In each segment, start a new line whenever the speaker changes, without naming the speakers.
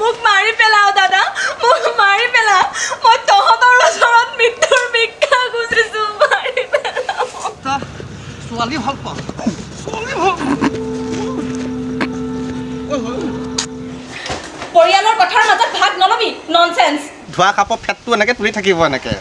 মোক মাৰি পেলাও দাদা মোক মাৰি পেলা মই তহঁতৰ ওচৰত মৃত্যুৰ ভিক্ষা খুজিছো মাৰি পেলাও
ছোৱালী ভাল পাওঁ ছোৱালী ভাল
পৰিয়ালৰ কথাৰ মাজত ভাগ নলবি ননসেন্স
ধোৱা কাপৰ ফেটটো এনেকে তুলি থাকিব এনেকে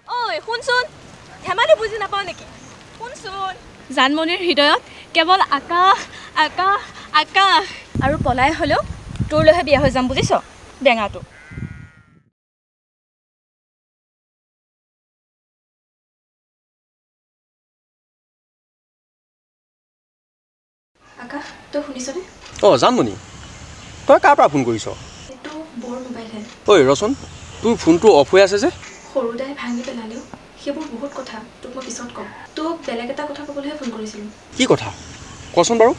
ঐ শুনচোন ধেমালি বুজি নাপাওঁ নেকি শুনচোন জানমণিৰ হৃদয়ত কেৱল আকাশ আকাশ আকাশ আৰু পলাই হ'লেও তোৰলৈহে বিয়া হৈ যাম বুজিছ বেঙাটো আকাশ তই শুনিছনে
জানমণি তই কাৰ পৰা ফোন কৰিছ
এইটো বৰ মোবাইলহে
ঐ ৰচোন তোৰ ফোনটো অফ হৈ আছে যে
সৰুদাই ভাঙি পেলালেও সেইবোৰ বহুত কথা তোক মই পিছত ক'ম তোক বেলেগ এটা কথা ক'বলৈহে ফোন কৰিছিলোঁ
কি কথা কচোন বাৰু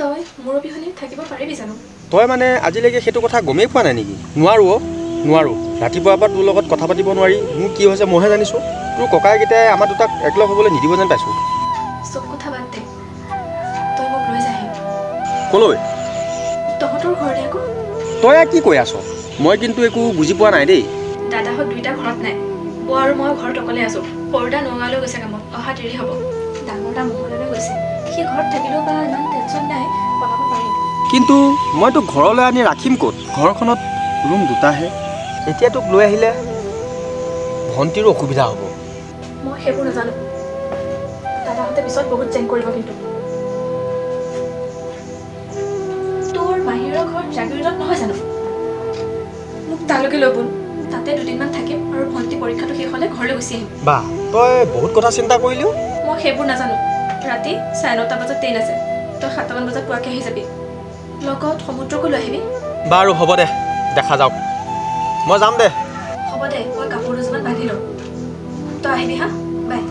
তই মোৰ অবিহনে থাকিব পাৰিবি জানো
তই মানে আজিলৈকে সেইটো কথা গমেই পোৱা নাই নেকি নোৱাৰো ৰাতিপুৱাৰ পৰা তোৰ লগত কথা পাতিব নোৱাৰি মোৰ কি হৈছে মইহে জানিছোঁ তোৰ ককাইকেইটাই আমাৰ দুটাক একলগ হ'বলৈ নিদিব যেন পাইছোঁ
চব কথা বাদ দে তই মোক লৈ যাহি
ক'লৈ
তহঁতৰ ঘৰলৈ আকৌ
তই কি কৈ আছ মই কিন্তু একো বুজি পোৱা নাই দেই
দাদাহঁত দুইটা ঘৰত নাই বৌ আৰু মই ঘৰত অকলে আছোঁ সৰুদা নগাঁৱলৈ গৈছে কামত অহা দেৰি হ'ব ডাঙৰদা মহললৈ গৈছে সি ঘৰত থাকিলেও বা ইমান টেনশ্যন নাই পলাব পাৰিম
কিন্তু মই তোক ঘৰলৈ আনি ৰাখিম ক'ত ঘৰখনত ৰুম দুটাহে এতিয়া তোক লৈ আহিলে ভণ্টিৰো অসুবিধা হ'ব
মই সেইবোৰ নাজানো দাদাহঁতে পিছত বহুত জেং কৰিব কিন্তু তোৰ মাহীৰৰ ঘৰ জাগিৰোডত নহয় জানো মোক তালৈকে লৈ ব'ল তাতে দুদিনমান থাকিম আৰু ভণ্টি পৰীক্ষাটো শেষ হ'লে ঘৰলৈ গুচি আহিম
বা তই বহুত কথা চিন্তা কৰিলিও
মই সেইবোৰ নাজানো ৰাতি 9:30 বজাত ট্ৰেইন আছে তই 7মান বজাত পোৱাকৈ আহি যাবি লগত সমুদ্ৰকো লৈ আহিবি
বাৰু হ'ব দে দেখা যাওক মই যাম দে
হ'ব দে মই কাপোৰ দুযোৰমান বান্ধি লওঁ তই আহিবি হা বাই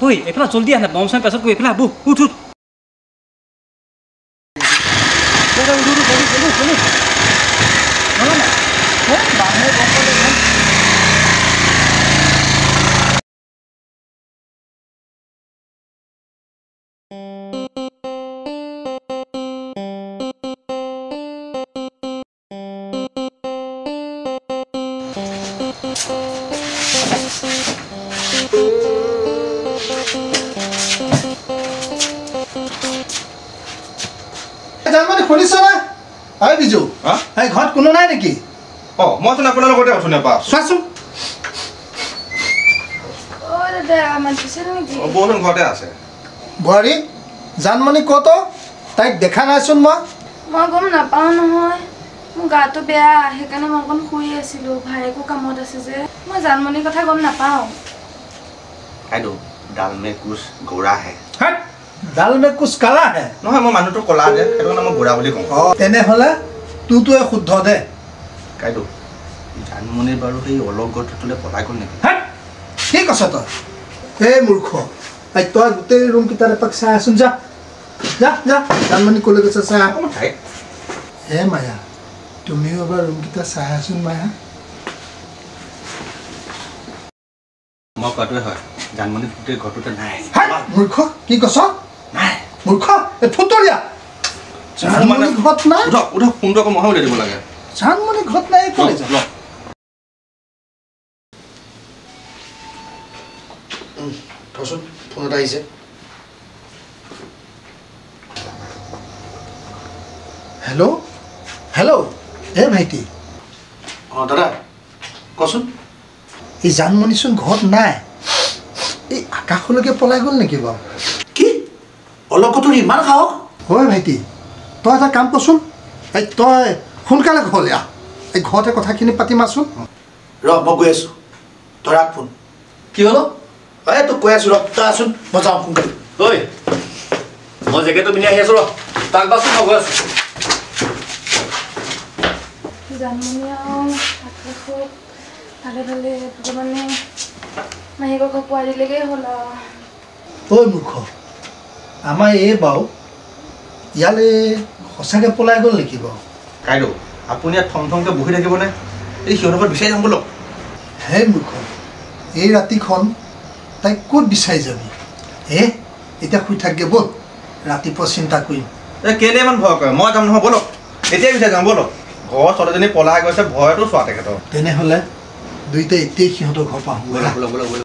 ঐ এইফালে জলদি আহে বম চাম পাছত গৈ এইফালে আহ উঠ উঠ
শুনিছনে হয় বিজু এই ঘৰত কোনো নাই নেকি
মইচোন আপোনাৰ লগতে আছো নেপা
চোৱাচোন
বৌচোন ঘৰতে আছে
বোৱাৰী জানমণি ক'ত তাইক দেখা নাইচোন
মই গম নাপাওঁ নহয় মোৰ গাটো বেয়া সেইকাৰণে মই অকণ শুই আছিলোঁ ভাইকো কামত আছে যে মই জানমণিৰ কথা গম নাপাওঁ
আইদো ডাল মে কুছ গৌৰা হে
ডাল মে কুছ কালা হে
নহয় মই মানুহটো কলা যে সেইটো কাৰণে মই গৌৰা বুলি কওঁ
তেনেহ'লে তোৰটোৱে শুদ্ধ দে
কাইদো জানমণিৰ বাৰু সেই অলপ ঘৰটোলৈ পলাই গ'ল নেকি
কি কৈছ তই এই মূৰ্খ তই গোটেই ৰুমকেইটাত এপাক চাই আছোন যা যা যা জানমণি ক'লৈ গৈছে চাই হে মায়া তুমিও এবাৰ ৰুমকেইটা চাই আছোন মায়া
মই কোৱাটোৱে হয় জানমণি গোটেই ঘৰটোতে নাই
মূৰ্খ কি কৈছ নাই মূৰ্খ এই ফুটৰীয়া জানমণি ঘৰত নাই
উঠক ফোনটো আকৌ মহাও উলিয়াই দিব লাগে
জানমণি ঘৰত নাই ক'লে যা
থচোন ফোন এটা আহিছে
হেল্ল' হেল্ল' এই ভাইটি
দাদা কচোন
এই জানমণিচোন ঘৰত নাই এই আকাশলৈকে পলাই গ'ল নেকি বাৰু
অলকটোৰ ইমান সাহস
হয় ভাইটি তই এটা কাম কৰচোন এই তই সোনকালে ঘৰলৈ আহ এই ঘৰতে কথাখিনি পাতিম আছোন
ৰ মই গৈ আছোঁ তই ৰাখ ফোন
কি হ'ল
এই তোক কৈ আছোঁ ৰ তই আছোন মই যাওঁ সোনকালে
ঐ মই জেকেটটো পিন্ধি আহি আছোঁ ৰ তাক বাচোন মই গৈ আছোঁ
জানমণি ভালে ভালে ভগৱানে মাহীকক পোৱালি দিলেগৈ হ'ল
ঐ মূৰ্খ আমাৰ এই বাৰু ইয়ালৈ সঁচাকৈ পলাই গ'ল নেকি বাৰু
কাইদেউ আপুনি ইয়াত থং থংকৈ বহি থাকিবনে এই সিহঁতৰ ঘৰত বিচাৰি যাম ব'লক
হে মূৰ্খ এই ৰাতিখন তাইক ক'ত বিচাৰি যাবি এতিয়া শুই থাকগৈ ব'ল ৰাতিপুৱা চিন্তা কৰিম
এই কেলৈ ইমান ভয় কৰে মই যাম নহয় ব'লক এতিয়াই বিচাৰি যাম ব'লক ঘৰৰ ছোৱালীজনী পলাই গৈছে ভয়তো চোৱা তেখেতৰ
তেনেহ'লে দুইটাই এতিয়াই সিহঁতৰ ঘৰ পাওঁ
ব'লক ব'লক ব'লক ব'লক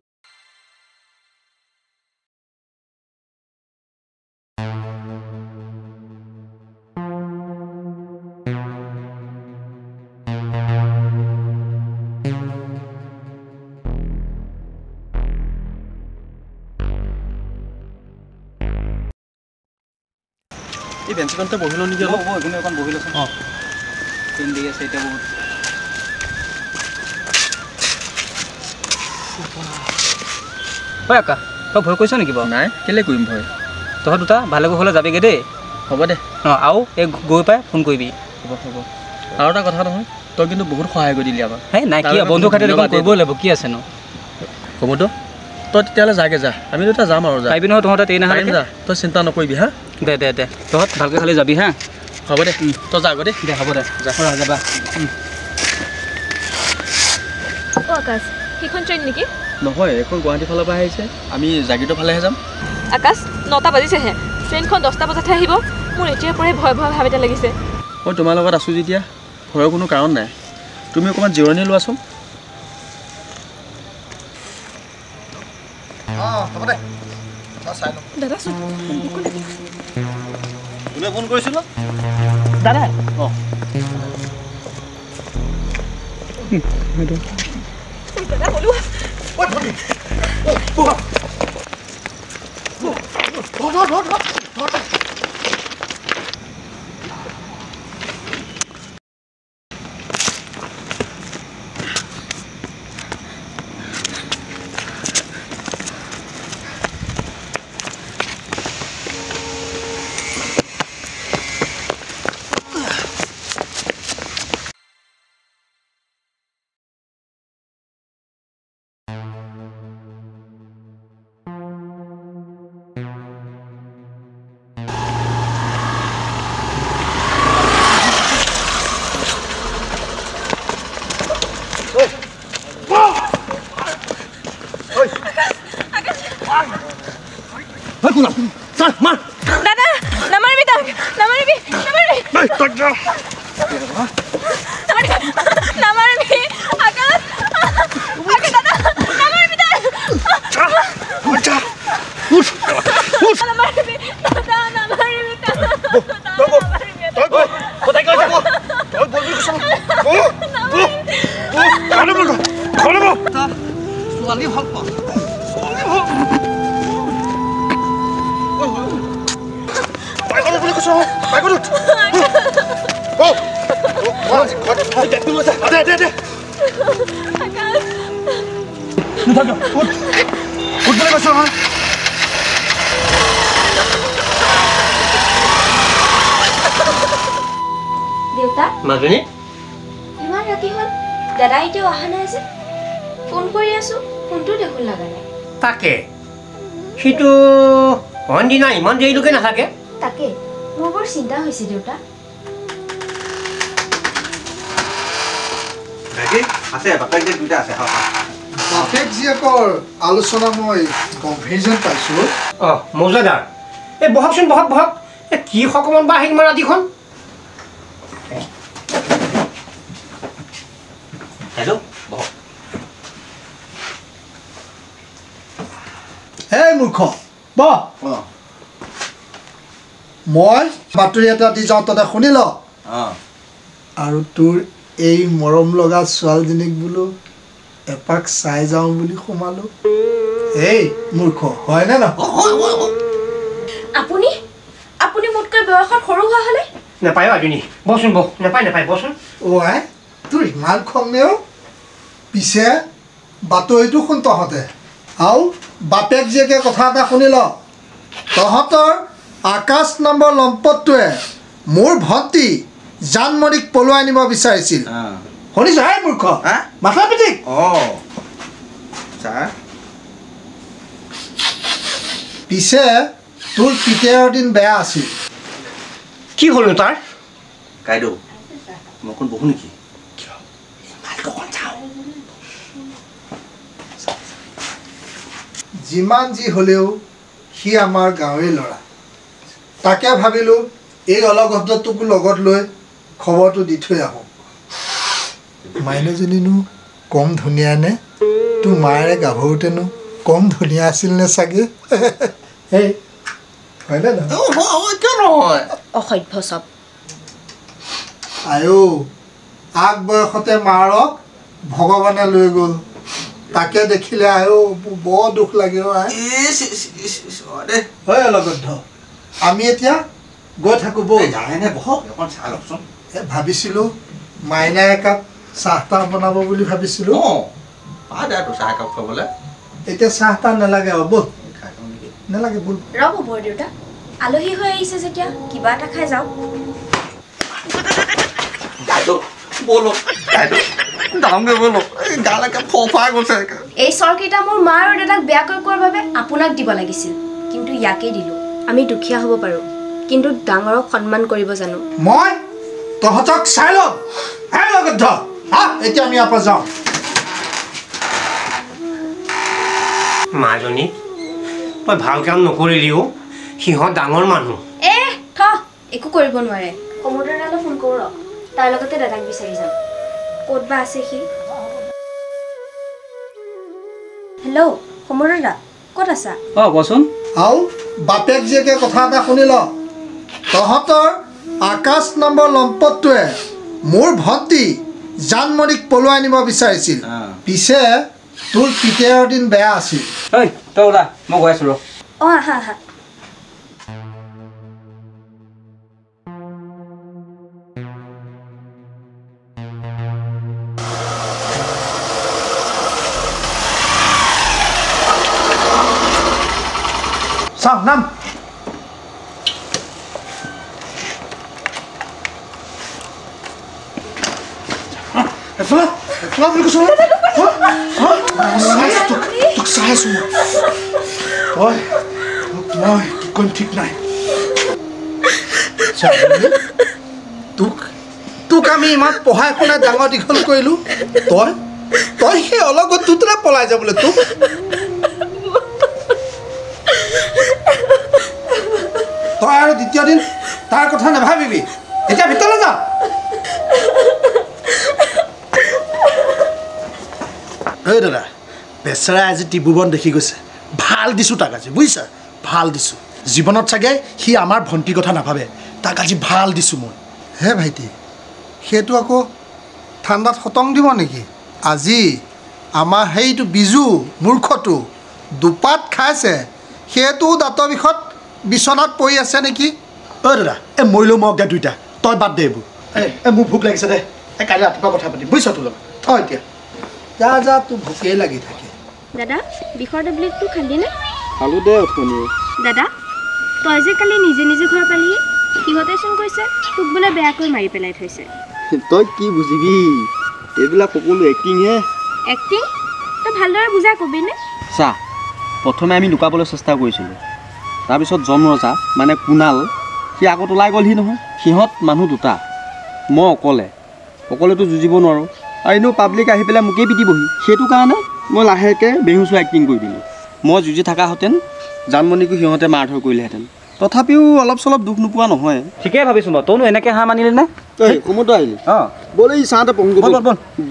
এই বেঞ্চিখনতে বহি লওঁ নেকি অলপ
এইখিনি অকণ বহি লৈছোঁ অঁ ট্ৰেইন দি আছে এতিয়া বহুত ঐ আকা তই ভয় কৰিছ নেকি বাৰু
নাই কেলৈ কৰিম ভয়
তহঁত দুটা ভালে কুশলে যাবিগৈ দেই
হ'ব দে
অঁ আৰু এই গৈ পাই ফোন কৰিবি
হ'ব হ'ব আৰু এটা কথা নহয় তই কিন্তু বহুত সহায় কৰি দিলি আমাক
হেই নাই কি বন্ধু খাতে দেখোন কৰিবই লাগিব কি আছেনো
হ'বতো তই তেতিয়াহ'লে যাগে যা আমি দুটা যাম আৰু যা
পাৰিবি নহয় তহঁতে ট্ৰেইন আহে
যা তই চিন্তা নকৰিবি হা
দে তহঁত ভালকৈ খালি যাবি হা
হ'ব দে তই যা গৈ
দে হ'ব দে যা যাবা
আকাশ সেইখন ট্ৰেইন নেকি
নহয় এখন গুৱাহাটীৰ ফালৰ পৰা আহিছে আমি জাগিৰৰ ফালেহে যাম
আকাশ 9টা বাজিছেহে ট্ৰেইনখন 10টা বজাতহে আহিব মোৰ এতিয়াৰ পৰাই ভয় ভয় ভাৱ এটা লাগিছে
মই তোমাৰ লগত আছোঁ যেতিয়া ভয়ৰ কোনো কাৰণ নাই তুমি অকণমান জিৰণি লোৱাচোন
হ'ব দে মই চাই লওঁ
দাদা চোন
কোনে ফোন কৰিছিল
দাদা
অঁ
দাদা বলো দাদা নামাৰিবি তাক নামাৰিবি নামাৰিবি আকাশ দাদা নামাৰিবি তাক নামাৰিবি দাদা নামাৰিবি
ছোৱালী ভাল পাওঁ
দেউতা
মাজনী
ইমান ৰাতি হ'ল দাদা এতিয়াও অহা নাই যে ফোন কৰি আছো ফোনটো দেখোন লগা নাই
তাকে সিটো অইনদিনা ইমান দেৰিলৈকে নাথাকে
তাকে মোৰ বৰ চিন্তা হৈছে দেউতা
বাপেক জীয়েকৰ আলোচনা মই গম্ভীৰ যেন পাইছোঁ
অঁ মৌজাদাৰ এই বহকচোন বহক এই কি সকমান বা আহিল ইমান ৰাতিখন
হে মূৰ্খ বহ মই বাতৰি এটা দি যাওঁ ততে শুনি ল আৰু তোৰ এই মৰম লগা ছোৱালীজনীক বোলো এপাক চাই যাওঁ বুলি সোমালো এই মূৰ্খ হয়নে নহয়
আপুনি আপুনি মোতকৈ বয়সত সৰু হোৱা হ'লে
নাপায় আজনী বচোন বহ নাপায় বচোন
অ' আই তোৰ ইমান খং নেও পিছে বাতৰিটো শুন তহঁতে আৰু বাপেক জীয়েকে কথা এটা শুনি ল তহঁতৰ আকাশ নম্বৰ লম্পটটোৱে মোৰ ভণ্টি জানমণিক পলুৱাই নিব বিচাৰিছিল শুনিছ হে মূৰ্খ মাথা পিটিক পিছে তোৰ পিতেৰৰ দিন বেয়া আছিল
কি হ'লনো তাৰ
কাইদেউ মই অকণ বহো নেকি
যিমান যি হ'লেও সি আমাৰ গাঁৱৰে ল'ৰা তাকে ভাবিলোঁ এই অলগদ্ধটোকো লগত লৈ খবৰটো দি থৈ আহোঁ মাইনাজনীনো কম ধুনীয়া নে তোৰ মায়েৰে গাভৰুতেনো কম ধুনীয়া আছিল নে চাগে সেই হয়নে নহয়
অসভ্য চব
আয়ো আগ বয়সতে মাৰক ভগৱানে লৈ গ'ল তাকে দেখিলে আয়ো বৰ দুখ লাগে হয় অলগদ্ধ আমি এতিয়া গৈ থাকোঁ বৌ ভাবিছিলোঁ মাইনাই একাপ চাহ তাহ বনাব বুলি ভাবিছিলোঁ এতিয়া চাহ তাহ নালাগে হ'ব ব'ল নালাগে ব'ল
ৰ'ব বৰ দেউতা আলহী হৈ আহিছে যেতিয়া কিবা এটা খাই যাওক এই চৰকেইটা মোৰ মা আৰু দেউতাক বেয়াকৈ কোৱাৰ বাবে আপোনাক দিব লাগিছিল কিন্তু ইয়াকেই দিলোঁ আমি দুখীয়া হ'ব পাৰোঁ কিন্তু ডাঙৰক সন্মান কৰিব জানো
মই তহঁতক চাই ল'ম হে লগদ্ধ এতিয়া আমি ইয়াৰ পৰা যাওঁ
মাজনী তই ভাল কাম নকৰিলিও সিহঁত ডাঙৰ মানুহ
একো কৰিব নোৱাৰে কমোডৰ দাদালৈ ফোন কৰোঁ ৰ তাৰ লগতে দাদাক বিচাৰি যাম ক'ত বা আছে সি হেল্ল' কমোডৰ দা ক'ত আছা
কচোন
আৰু বাপেক জীয়েকে কথা এটা শুনি ল তহঁতৰ আকাশ নম্বৰ লম্পটটোৱে মোৰ ভণ্টি জানমণিক পলুৱাই নিব বিচাৰিছিল পিছে তোৰ পিতেৰৰ দিন বেয়া আছিল
ঐ তই ওলা মই গৈ আছোঁ ৰ
আহা
চাওঁ নাম ঠিক নাই তোক আমি ইমান পঢ়াই শুনাই ডাঙৰ দীঘল কৰিলোঁ তই সেই অলগত তোতলে পলাই যাবলৈ তোক তই আৰু দ্বিতীয় দিন তাৰ কথা নাভাবিবি এতিয়া ভিতৰলৈ যা ঐ দাদা বেচেৰাই আজি টিবুবন দেখি গৈছে ভাল দিছোঁ তাক আজি বুজিছা ভাল দিছোঁ জীৱনত চাগে সি আমাৰ ভণ্টিৰ কথা নাভাবে তাক আজি ভাল দিছোঁ মই হে ভাইটি সেইটো আকৌ ঠাণ্ডাত খতম দিব নেকি আজি আমাৰ সেইটো বিজু মূৰ্খটো দুপাত খাইছে সেইটো দাঁতৰ বিষত বিচনাত পৰি আছে নেকি ঐ দাদা মৰিলেও মৰক দে দুইটা তই বাদ দে এইবোৰ মোৰ ভোক লাগিছে দে কাইলৈ ৰাতিপুৱা কথা পাতিম বুজিছ তোৰ লগত এতিয়া যা তোৰ ভোকেই লাগি থাকে
দাদা বিষৰ টেবলেটটো খালিনে
খালোঁ দে অথনি
দাদা তই যে কালি নিজে নিজে ঘৰ পালিহি সিহঁতেচোন কৈছে তোক বোলে বেয়াকৈ মাৰি পেলাই থৈছে
তই কি বুজিবি এইবিলাক সকলো এক্টিংহে
এক্টিং তই ভালদৰে বুজাই কবিনে
চা প্ৰথমে আমি লুকাবলৈ চেষ্টা কৰিছিলোঁ তাৰপিছত জন ৰজা মানে কুণাল সি আগত ওলাই গ'লহি নহয় সিহঁত মানুহ দুটা মই অকলেতো যুঁজিব নোৱাৰোঁ আৰু এনেও পাব্লিক আহি পেলাই মোকেই পিটিবহি সেইটো কাৰণে মই লাহেকৈ বেহুচোৱা এক্টিং কৰি দিলোঁ মই যুঁজি থকাহেঁতেন জানমণিকো সিহঁতে মাৰধৰ কৰিলেহেঁতেন তথাপিও অলপ চলপ দুখ নোপোৱা নহয়
ঠিকেই ভাবিছোঁ মই তইনো এনেকৈ হাঁহ মানিলি নে
তই কোমোতো আহিলি ব'ল এই চাহতে পঢ়োঁ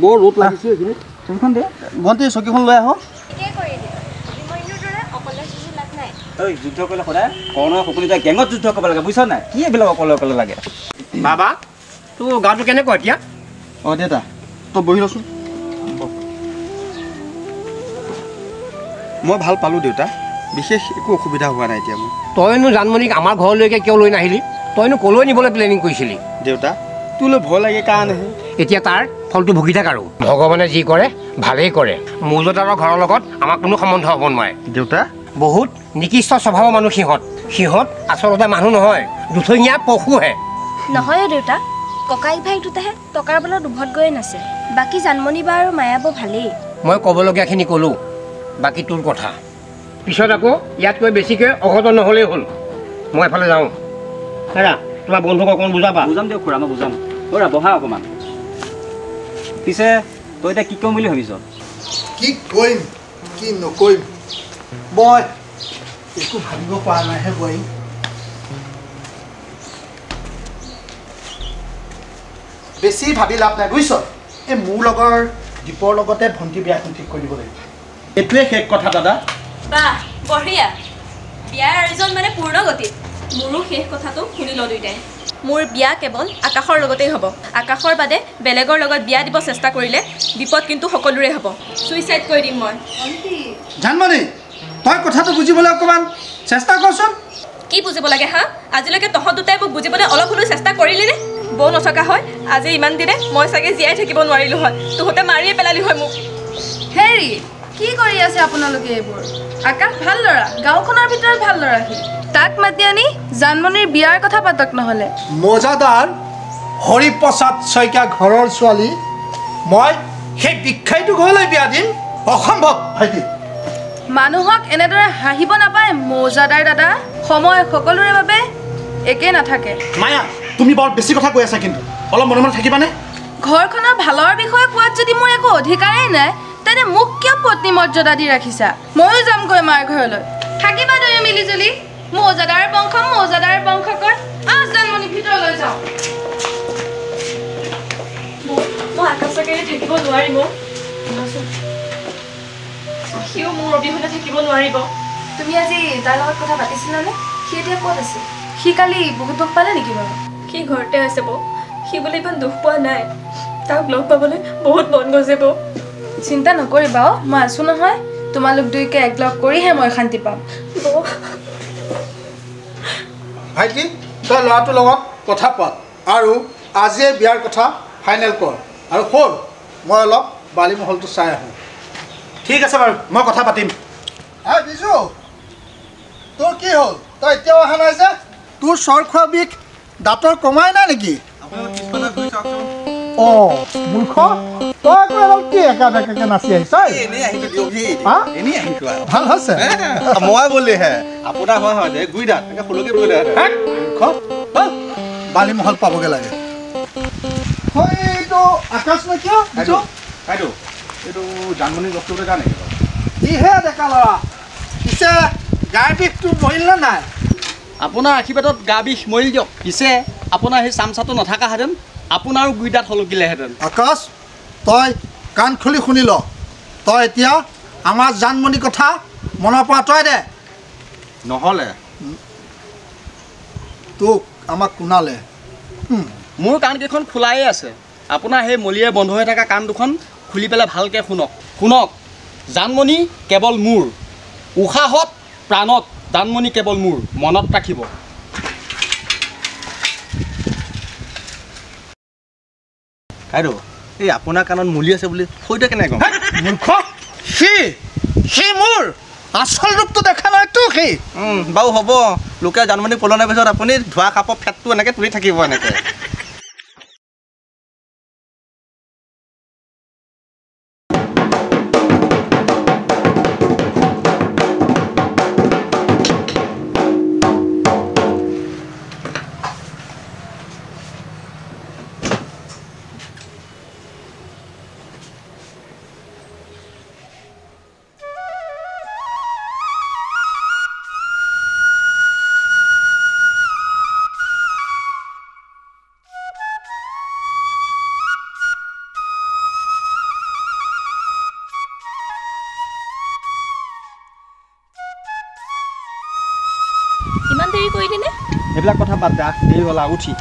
বৰ ৰ'দ লাগিছে এইখিনি চকীখন দে ভণ্টি চকীখন লৈ আহ
ঐ যুদ্ধ কৰিলে সদায় কৰণৰ সকলো যায় গেঙত যুদ্ধ কৰিব লাগে বুজিছ নাই কি এইবিলাক অকলে লাগে
বাবা তোৰ গাটো কেনেকুৱা এতিয়া
দেউতা তই বহি লচোন মই ভাল পালোঁ দেউতা বিশেষ একো অসুবিধা হোৱা নাই এতিয়া মোৰ
তইনো জানমণিক আমাৰ ঘৰলৈকে কিয় লৈ নাহিলি তইনো কলৈ নিবলৈ প্লেনিং কৰিছিলি
দেউতা তোলৈ ভয় লাগে কাৰণেহে
এতিয়া তাৰ ফলটো ভুগি থাক আৰু ভগৱানে যি কৰে ভালেই কৰে মৌজাদাৰৰ ঘৰৰ লগত আমাৰ কোনো সম্বন্ধ হ'ব নোৱাৰে
দেউতা
বহুত নিকৃষ্ট স্বভাৱৰ মানুহ সিহঁত আচলতে মানুহ নহয় দুঠঙীয়া পশুহে
নহয় দেউতা ককাই ভাই দুটাহে টকাৰ বলত উভত গৈয়ে নাছে বাকী জানমণি বা আৰু মায়াবো ভালেই
মই ক'বলগীয়াখিনি ক'লোঁ বাকী তোৰ কথা পিছত আকৌ ইয়াতকৈ বেছিকৈ অঘটন নহ'লেই হ'ল মই এফালে যাওঁ হেৰা তোমাৰ বন্ধুক অকণমান বুজাবা
বুজাম দিয়ক খুৰা মই বুজাম খুৰা বহা অকণমান পিছে তই এতিয়া কি কৰিম বুলি ভাবিছ
কি কৰিম কি নকৰিম মই একো ভাবিব পৰা নাইহে বই বেছি ভাবি লাভ নাই বুজিছ এই মোৰ লগৰ দীপৰ লগতে ভণ্টি বিয়াখন ঠিক কৰি দিব লাগিব এইটোৱে শেষ কথা দাদা
বাহ বঢ়িয়া বিয়াৰ আয়োজন মানে পূৰ্ণ গতিত মোৰো শেষ কথাটো শুনি ল দুইটাই মোৰ বিয়া কেৱল আকাশৰ লগতেই হ'ব আকাশৰ বাদে বেলেগৰ লগত বিয়া দিব চেষ্টা কৰিলে বিপদ কিন্তু সকলোৰে হ'ব ছুইচাইড কৰি দিম মই
জানমণি তই কথাটো বুজিবলৈ অকণমান চেষ্টা কৰচোন
কি বুজিব লাগে হা আজিলৈকে তহঁত দুটাই মোক বুজিবলৈ অলপ হ'লেও চেষ্টা কৰিলি নে বৌ নথকা হয় আজি ইমান দিনে মই চাগে জীয়াই থাকিব নোৱাৰিলোঁ হয় তহঁতে মাৰিয়ে পেলালি হয় মোক
হেৰি কি কৰি আছে আপোনালোকে এইবোৰ আকাশ ভাল ল'ৰা গাঁওখনৰ ভিতৰত ভাল ল'ৰা সি তাক মাতি আনি জানমণিৰ বিয়াৰ কথা পাতক নহ'লে
মৌজাদাৰ হৰিপ্ৰসাদ শইকীয়া ঘৰৰ ছোৱালী মই সেই বিখ্যাতটো ঘৰলৈ বিয়া দিম অসম্ভৱ ভাইটি
মানুহক এনেদৰে হাঁহিব নাপায় মৌজাদাৰ দাদা সময় সকলোৰে বাবে একে নাথাকে
মায়া তুমি বৰ বেছি কথা কৈ আছা কিন্তু অলপ মনে মনে থাকিবানে
ঘৰখনৰ ভালৰ বিষয়ে কোৱাত যদি মোৰ একো অধিকাৰেই নাই তেনে মোক কিয় পত্নী মৰ্যাদা দি ৰাখিছা ময়ো যামগৈ মাৰ ঘৰলৈ থাকিবা দুয়ো মিলি জুলি মৌজাদাৰ বংশ কৈ আহ জানমণি ভিতৰলৈ যাওঁ
মই আকাশকে থাকিব নোৱাৰিম সিও মোৰ অবিহনে থাকিব নোৱাৰিব
তুমি আজি তাৰ লগত কথা পাতিছিলানে সি এতিয়া ক'ত আছে সি কালি বহুত দুখ পালে নেকি বাৰু
সি ঘৰতে আছে বৌ সি বোলে ইমান দুখ পোৱা নাই তাক লগ পাবলৈ বহুত মন গৈছে বৌ
চিন্তা নকৰিবা মই আছো নহয় তোমালোক দুইকে একলগ কৰিহে মই শান্তি পাম
বৌ
ভাইটি তই ল'ৰাটোৰ লগত কথা পাত আৰু আজিয়ে বিয়াৰ কথা ফাইনেল কৰ আৰু হ'ল মই অলপ বালিমহলটো চাই আহোঁ ঠিক আছে বাৰু মই কথা পাতিম বিজু তোৰ কি হ'ল তই এতিয়াও অহা নাই যে তোৰ চৰ খোৱা বিষ দাঁতৰ কমাই নাই নেকি অঁ মূৰ্খ তই আকৌ অলপ কি একা বেকাকে নাচি আহিছ ভাল হৈছে
মই বলিহে আপোনাৰ হয় হয় দে গুই দাঁত ফুলকে বলে
বালিমহল পাবগৈ লাগে এইটো আকাশ নে কিয়
বাইদেউ এইটো জানমণিৰ বস্তুটো জানে
কিহে ডেকা ল'ৰা পিছে গাৰ বিষটো মৰিল নে নাই
আপোনাৰ আশীৰ্বাদত গা বিষ মৰিল দিয়ক পিছে আপোনাৰ সেই চামচাটো নথকাহেঁতেন আপোনাৰো গুইদাত সলকিলেহেঁতেন
আকাশ তই কাণ খুলি শুনি ল তই এতিয়া আমাৰ জানমণিৰ কথা মনৰ পৰা আঁতৰাই দে
নহ'লে
তোক আমাক কোনালে
মোৰ কাণকেইখন খোলাই আছে আপোনাৰ সেই মলিয়ে বন্ধ হৈ থকা কাণ দুখন খুলি পেলাই ভালকৈ শুনক জানমণি কেৱল মোৰ উশাহত প্ৰাণত জানমণি কেৱল মোৰ মনত ৰাখিব
বাইদেউ এই আপোনাৰ কাণত মুলি আছে বুলি সৈতে কেনেকৈ গম
মূৰ্খ সি মোৰ আচল ৰূপটো দেখা নাইতো সি
বাৰু হ'ব লোকে জানমণি পলনাৰ পিছত আপুনি ধোৱা কাপৰ ফেটটো এনেকৈ তুলি থাকিব এনেকৈ
ইমান দেৰি কৰিলি নে
সেইবিলাক কথা বাদ দে দেৰি হ'ল আৰু উঠি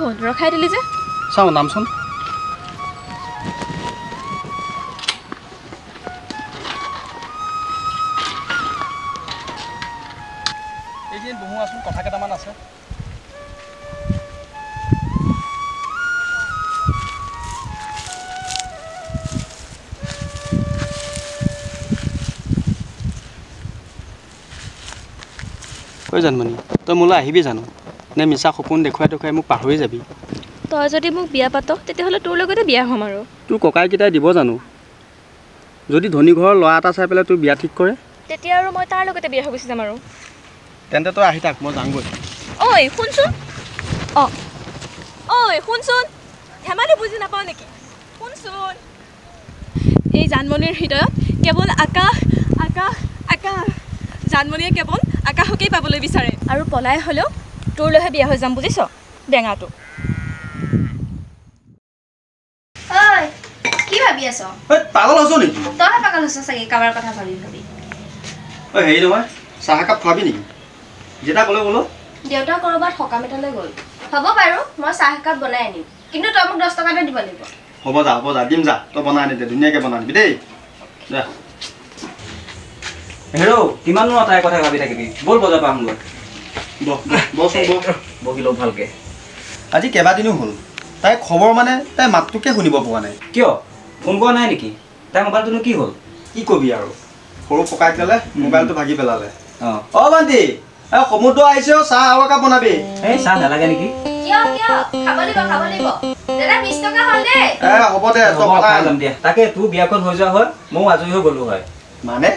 হ'ল ৰখাই দিলি যে
চাওঁ নামচোন এইদিন বহু আছোন কথা কেইটামান আছে ঐ জানমণি তই মোলৈ আহিবি জানো নে মিছা সপোন দেখুৱাই মোক পাহৰি যাবি
তই যদি মোক বিয়া পাত তেতিয়াহ'লে তোৰ লগতে বিয়া হ'ম আৰু
তোৰ ককাইকেইটাই দিব জানো যদি ধনী ঘৰৰ ল'ৰা এটা চাই পেলাই তোৰ বিয়া ঠিক কৰে
তেতিয়া আৰু মই তাৰ লগতে বিয়া হৈ গুচি যাম আৰু
তেন্তে তই আহি থাক মই যামগৈ
ঐ শুনচোন ঐ শুনচোন ধেমালি বুজি নাপাওঁ নেকি শুনচোন এই জানমণিৰ হৃদয়ত কেৱল আকাশ আকাশ আকাশ জানমণিয়ে কেৱল আকাশকেই পাবলৈ বিচাৰে আৰু পলাই হ'লেও তোৰলৈহে বিয়া হৈ যাম বুজিছ বেঙাটো
ঐ কি ভাবি আছ
পাগল হৈছ নেকি
তই পাগল হৈছ চাগে কাৰোবাৰ কথা ভাবি ভাবি
ঐ হেৰি নহয় চাহ একাপ খোৱাবি নেকি যেটা ক'লে বোলো
দেউতা ক'ৰবাত সকাম এটালৈ গ'ল হ'ব বাৰু মই চাহ একাপ বনাই আনিম কিন্তু তই মোক 10 টকা এটা দিব লাগিব
হ'ব যা দিম যা তই বনাই আনি দে ধুনীয়াকৈ বনাই দিবি দেই যা
হেৰৌ কিমাননো তাইৰ কথা ভাবি থাকিবি ব'ল বজাৰ পামগৈ
বচোন
বহি লওঁ ভালকৈ
আজি কেইবাদিনো হ'ল তাই খবৰ মানে তাই মাতটোকে শুনিব পোৱা নাই
কিয় ফোন কৰা নাই নেকি তাইৰ মোবাইলটোনো কি হ'ল
কি কবি আৰু সৰু ককাইক পেলাই মোবাইলটো ভাগি পেলালে
অঁ
বান্ধি এই সমুদ্ৰ আহিছে চাহ আৰু একাপ বনাবি
এই চাহ নালাগে নেকি
কিয় খাব লাগিব দাদা 20 টকা হ'ল দেই
হ'ব দে
খাই যাম দিয়া তাকে তোৰ বিয়াখন হৈ যোৱা হয় ময়ো আজৰি হৈ গ'লো হয় মানে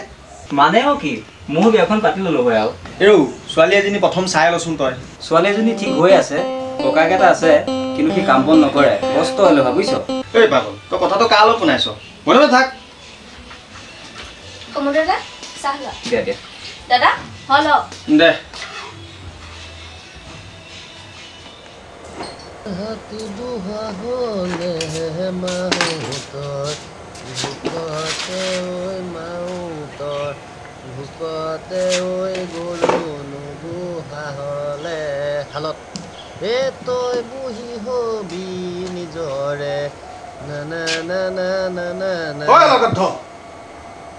কি ময়ো বিয়াখন পাতি ল'লো হয় আৰু
এই ছোৱালী এজনী প্ৰথম চাই লচোন তই
ছোৱালী এজনী ঠিক হৈ আছে ককাক এটা আছে কিন্তু সি কাম বন নকৰে কষ্ট হ'লে হয় বুজিছ
এই পাগল তই কথাটো কাৰ লগত শুনাইছ মনে থাক
সমুদ্ৰ দাদা চাহ লোৱা
দিয়া
দাদা হ'ল
দে
হাতি বুঢ়া হ'লে মাহঁতৰ ভোকতে ঐ মাহঁতৰ ভোকতে ঐ গৰু নুবুঢ়া হ'লে শালত হে তই বুঢ়ী হবি নিজৰে না না না না না না না
ঐ লগত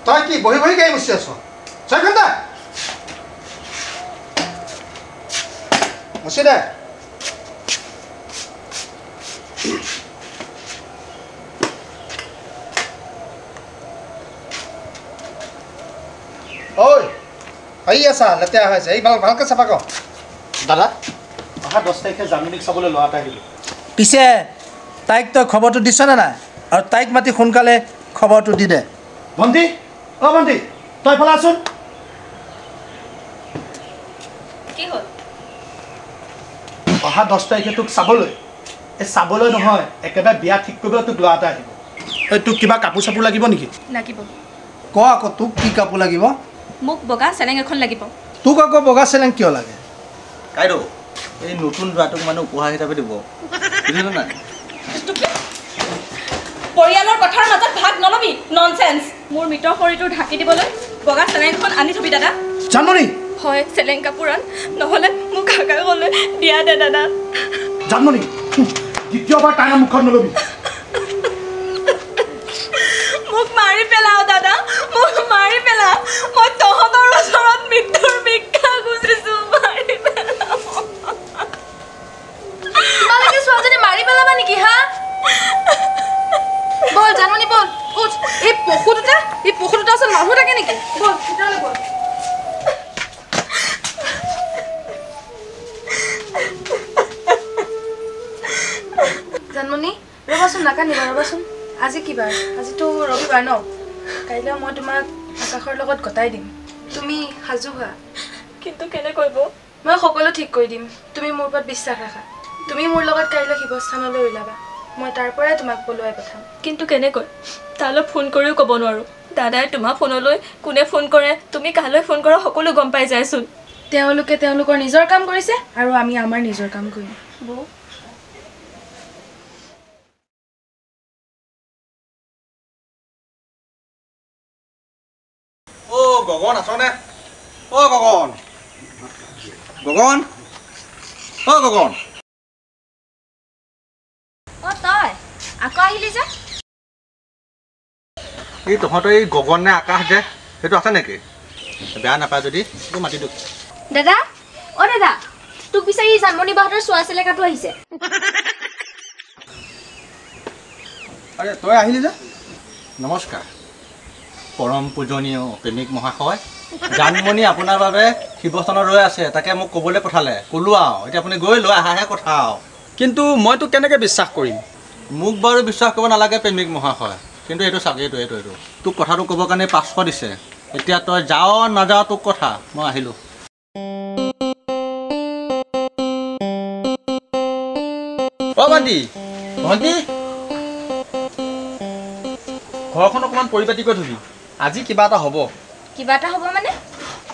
তই কি বহি বহি গাই বসি আছ ছয়খন দে বসি দে ঐ আহি আছা লেতেৰা হৈছে এই ভালকৈ চাফা কৰ
দাদা অহা 10 তাৰিখে জানমণিক চাবলৈ ল'ৰা এটা আহিলোঁ
পিছে তাইক তই খবৰটো দিছনে নাই আৰু তাইক মাতি সোনকালে খবৰটো দি দে ভণ্টি ভণ্টি তই ফালে আছোন
কি হ'ল
অহা 10 তাৰিখে তোক চাবলৈ এই চাবলৈ নহয় একেবাৰে বিয়া ঠিক কৰিবলৈ তোক ল'ৰা এটা আহিব এই তোক কিবা কাপোৰ চাপোৰ লাগিব নেকি
লাগিব
ক আকৌ তোক কি কাপোৰ লাগিব
মোক বগা চেলেং এখন লাগিব
তোক আকৌ বগা চেলেং কিয় লাগে
কাইদেউ এই নতুন ল'ৰাটোক মানে উপহাৰ হিচাপে দিব বুজিলে নাই
পৰিয়ালৰ কথাৰ মাজত ভাগ নলবি ননসেন্স মোৰ মিত্ৰ শৰীৰটো ঢাকি দিবলৈ বগা চেলেংখন আনি থবি দাদা
জানমণি
হয় চেলেং কাপোৰ আন নহ'লে মোক কাকা গ'লে দিয়া দে দাদা
জানমণি দ্বিতীয়বাৰ তাইৰ মুখত নলবি
মোক মাৰি পেলাও দাদা মোক মাৰি পেলা মই তহঁতৰ ওচৰত মৃত্যুৰ ভিক্ষা খুজিছোঁ মাৰি পেলাও
তোমালোকে ছোৱালীজনী মাৰি পেলাবা নেকি হা বল জানমণি বল উঠ এই পশুটোতে আছে মানুহ থাকে নেকি বল ভিতৰলৈ বল জানমণি ৰ'বাচোন নাকান্দিবা ৰ'বাচোন আজি কি বাৰ আজিতো ৰবিবাৰ ন কাইলৈ মই তোমাক আকাশৰ লগত গতাই দিম তুমি সাজু হোৱা
কিন্তু কেনেকৈ
মই সকলো ঠিক কৰি দিম তুমি মোৰ ওপৰত বিশ্বাস ৰাখা তুমি মোৰ লগত কাইলৈ শিৱস্থানলৈ ওলাবা মই তাৰ পৰাই তোমাক পলুৱাই পঠাম
কিন্তু কেনেকৈ তালৈ ফোন কৰিও ক'ব নোৱাৰোঁ দাদাই তোমাৰ ফোনলৈ কোনে ফোন কৰে তুমি কালৈ ফোন কৰা সকলো গম পাই যায়চোন
তেওঁলোকে তেওঁলোকৰ নিজৰ কাম কৰিছে আৰু আমি আমাৰ নিজৰ কাম কৰিম বৌ
গগন আছনে গগন
আকৌ আহিলি যে
এই তহঁতৰ এই গগন নে আকাশ যে সেইটো আছে নেকি বেয়া নাপায় যদি তোক মাতি দিওঁ
দাদা অ দাদা তোক বিচাৰি জানমণি বাহঁতৰ চোৱা চেলেকাটো আহিছে
আৰে তই আহিলি যে
নমস্কাৰ পৰম পূজনীয় প্ৰেমিক মহাশয় জানমণি আপোনাৰ বাবে শিৱস্থানত ৰৈ আছে তাকে মোক ক'বলৈ পঠালে ক'লো আৰু এতিয়া আপুনি গৈ লৈ আহাহে কথা আৰু
কিন্তু মই তোক কেনেকৈ বিশ্বাস কৰিম
মোক বাৰু বিশ্বাস কৰিব নালাগে প্ৰেমিক মহাশয় কিন্তু এইটো চাওক এইটো তোক কথাটো ক'বৰ কাৰণে 500 দিছে এতিয়া তই যাৱ নাযাৱ তোক কথা মই আহিলোঁ
অ ভণ্টি ভণ্টি ঘৰখন অকণমান পৰিপাটি কৰি থবি আজি কিবা এটা হ'ব
কিবা এটা হ'ব মানে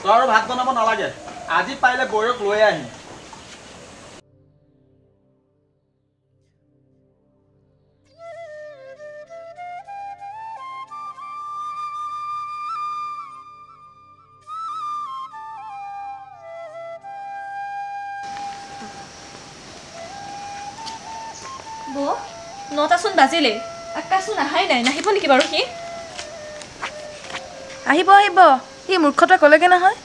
তই আৰু ভাত বনাব নালাগে আজি পাৰিলে বৌৰক লৈ আহিম
বৌ 9টাচোন বাজিলে আকাশচোন আহাই নাই নাহিব নেকি বাৰু সি
আহিব আহিব সি মূৰ্খতা ক'লেগে নহয়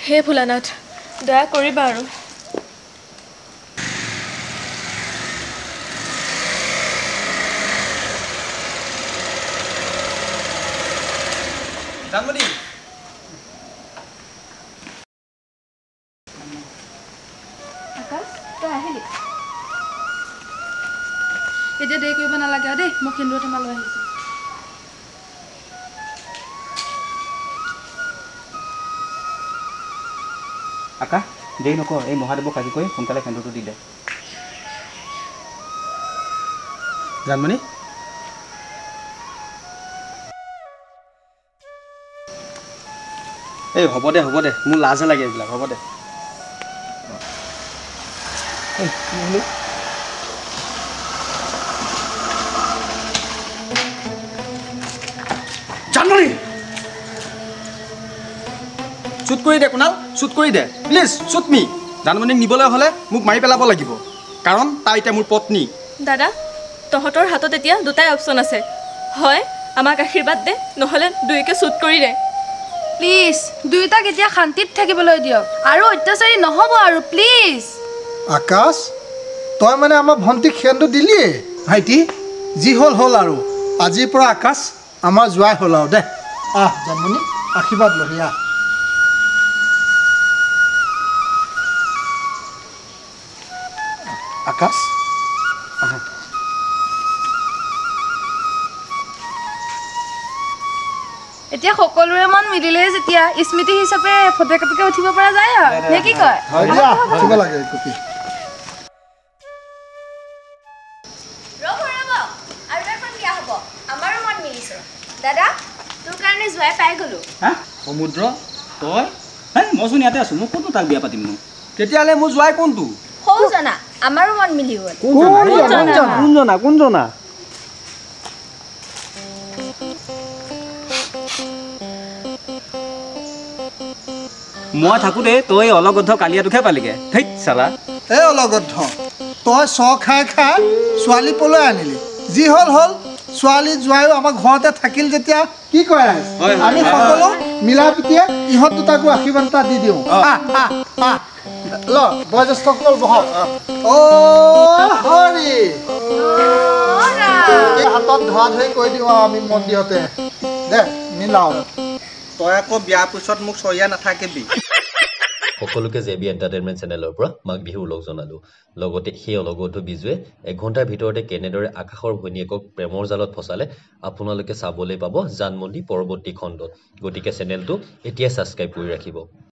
হে ভোলানাথ দয়া কৰিবা আৰু
জানমণি
আকাশ তই আহিলি
এতিয়া দেৰি কৰিব নালাগে দেই মই সিন্দুৰতে মাল লৈ আহিছোঁ
আকাশ দেৰি নকৰ এই মহাদেৱক সাজি কৰি সোনকালে সেন্দুৰটো দি দে
জানমণি এই হ'ব দে মোৰ লাজহে লাগে এইবিলাক হ'ব দে জানমণি শ্বুট কৰি দে কুণাল শ্বুট কৰি দে প্লিজ শ্বুট মি জানমণিক নিবলৈ হ'লে মোক মাৰি পেলাব লাগিব কাৰণ তাই এতিয়া মোৰ পত্নী
দাদা তহঁতৰ হাতত এতিয়া দুটাই অপশ্যন আছে হয় আমাক আশীৰ্বাদ দে নহ'লে দুয়োকে শ্বুট কৰি দে
প্লিজ দুয়োটাক এতিয়া শান্তিত থাকিবলৈ দিয়ক আৰু অত্যাচাৰী নহ'ব আৰু প্লিজ
আকাশ তই মানে আমাৰ ভণ্টিক সেন্দুৰ দিলিয়ে ভাইটি যি হ'ল আৰু আজিৰ পৰা আকাশ আমাৰ জোৱাই হ'ল আৰু দে আহ জানমণি আশীৰ্বাদ লহি আহ আকাশ
এতিয়া সকলোৰে মন মিলিলে যেতিয়া স্মৃতি হিচাপে ফটো একপিকে উঠিব পৰা যায় আৰু নে কি কয়
হয় দিয়া উঠিব লাগে কপি
ৰ'ব আৰু এখন বিয়া হ'ব আমাৰো মন মিলিছে দাদা তোৰ কাৰণে জোৱাই পাই গ'লো
হা সমুদ্ৰ তই মইচোন ইয়াতে আছোঁ মই ক'তনো তাক বিয়া পাতিমনো
তেতিয়াহ'লে মোৰ জোৱাই কোনটো
সৌ জনা আমাৰো মন মিলি গ'ল
কোনজনা
মই থাকোঁতে তই অলগদ্ধ কালিয়াটোকহে পালিগে ধেইত চালা
এই অলগদ্ধ তই খাই ছোৱালী পলৈ আনিলি যি হ'ল ছোৱালী জোৱাইও আমাৰ ঘৰতে থাকিল যেতিয়া কি কয় আমি সকলো মিলা পিটিয়ে ইহঁত দুটাকো আশীৰ্বাদ এটা দি দিওঁ ল বয়োজ্যেষ্ঠসকল বহক হৰি হাতত ধৰা ধৰি কৈ দিওঁ আমি মন্দিৰতে দে মিলাও
তই আকৌ বিয়াৰ পিছত মোক চৰিয়া নাথাকিবি
সকলোকে জেবি এণ্টাৰটেইনমেণ্ট চেনেলৰ পৰা মাঘ বিহুৰ উলগ জনালোঁ লগতে সেই অলগদ্ধ বিজুৱে 1 ঘণ্টাৰ ভিতৰতে কেনেদৰে আকাশৰ ভৈনীয়েকক প্ৰেমৰ জালত ফচালে আপোনালোকে চাবলৈ পাব জানমণি পৰৱৰ্তী খণ্ডত গতিকে চেনেলটো এতিয়াই ছাবস্ক্ৰাইব কৰি ৰাখিব